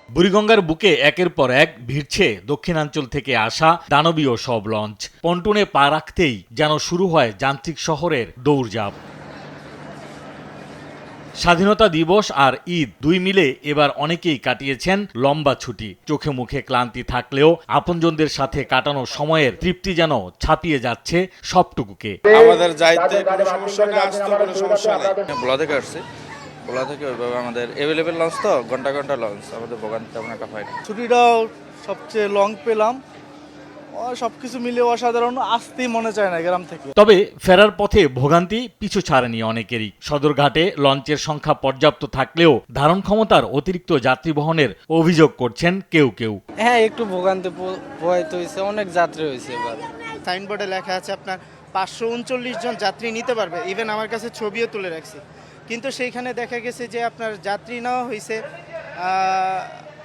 বুড়িগঙ্গার বুকে একের পর এক ভিড়ছে দক্ষিণাঞ্চল থেকে আসা দানবীয় সব লঞ্চ। পন্টুনে পা রাখতেই যেন শুরু হয় যান্ত্রিক শহরের দৌড়ঝাঁপ। স্বাধীনতা দিবস আর ঈদ দুই মিলে এবার অনেকেই কাটিয়েছেন লম্বা ছুটি। চোখে মুখে ক্লান্তি থাকলেও আপনজনদের সাথে কাটানো সময়ের তৃপ্তি যেন ছাপিয়ে যাচ্ছে সবটুকুকে। আমাদের যাইতে কোনো সমস্যা নেই, আসতে কোনো সমস্যা নেই। ভোলা থেকে আসছে, ভোলা থেকে ওইভাবে আমাদের অ্যাভেলেবেল লঞ্চ, তো ঘন্টা ঘন্টা লঞ্চ, আমাদের ভোগান্তি তেমন একটা হয় না। ছুটিটাও সবচেয়ে লং পেলাম, সবকিছু মিলে অসাধারণ। আসতেই মনে চায় না গ্রাম থেকে। তবে ফেরার পথে ভোগান্তি পিছু ছাড়েনি অনেকেরই। সদরঘাটে লঞ্চের সংখ্যা পর্যাপ্ত থাকলেও ধারণ ক্ষমতার অতিরিক্ত যাত্রী বহনের অভিযোগ করছেন কেউ কেউ। হ্যাঁ, একটু ভোগান্তি পোহাইতে হয়েছে, অনেক যাত্রী হয়েছে এবার। সাইনবোর্ডে লেখা আছে আপনার 539 জন যাত্রী নিতে পারবে। ইভেন আমার কাছে ছবিও তুলে রাখছি, কিন্তু সেইখানে দেখা গেছে যে আপনার যাত্রী নেওয়া হয়েছে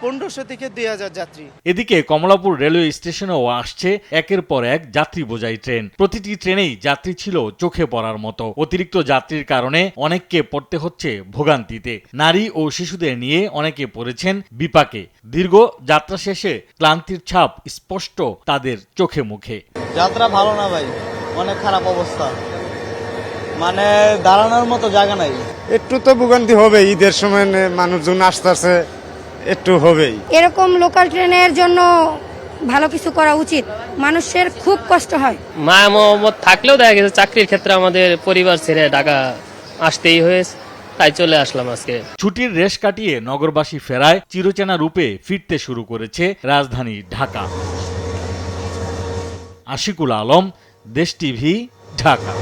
1500 থেকে 2000 যাত্রী। এদিকে কমলাপুর রেলওয়ে স্টেশনেও আসছে একের পর এক যাত্রী বোঝাই ট্রেন। প্রতিটি ট্রেনেই যাত্রী ছিল চোখে পড়ার মতো। অতিরিক্ত যাত্রীর কারণে অনেককে পড়তে হচ্ছে ভোগান্তিতে। নারী ও শিশুদের নিয়ে অনেকে পড়েছেন বিপাকে। দীর্ঘ যাত্রা শেষে ক্লান্তির ছাপ স্পষ্ট তাদের চোখে মুখে। যাত্রা ভালো না ভাই, অনেক খারাপ অবস্থা, মানে দাঁড়ানোর মতো জায়গা নাই। একটু তো ভোগান্তি হবে, ঈদের সময় মানুষজন আসতেছে, একটু হবেই। এরকম লোকাল ট্রেনের জন্য ভালো কিছু করা উচিত, মানুষের খুব কষ্ট হয়। মায়া মোহাম্মদ থাকলেও দেখা গেছে চাকরির ক্ষেত্রে আমাদের পরিবার ছেড়ে ঢাকা আসতেই হয়েছে, তাই চলে আসলাম আজকে। ছুটির রেশ কাটিয়ে নগরবাসী ফেরায় চিরচেনা রূপে ফিরতে শুরু করেছে রাজধানী ঢাকা। আশিকুল আলম, দেশ টিভি, ঢাকা।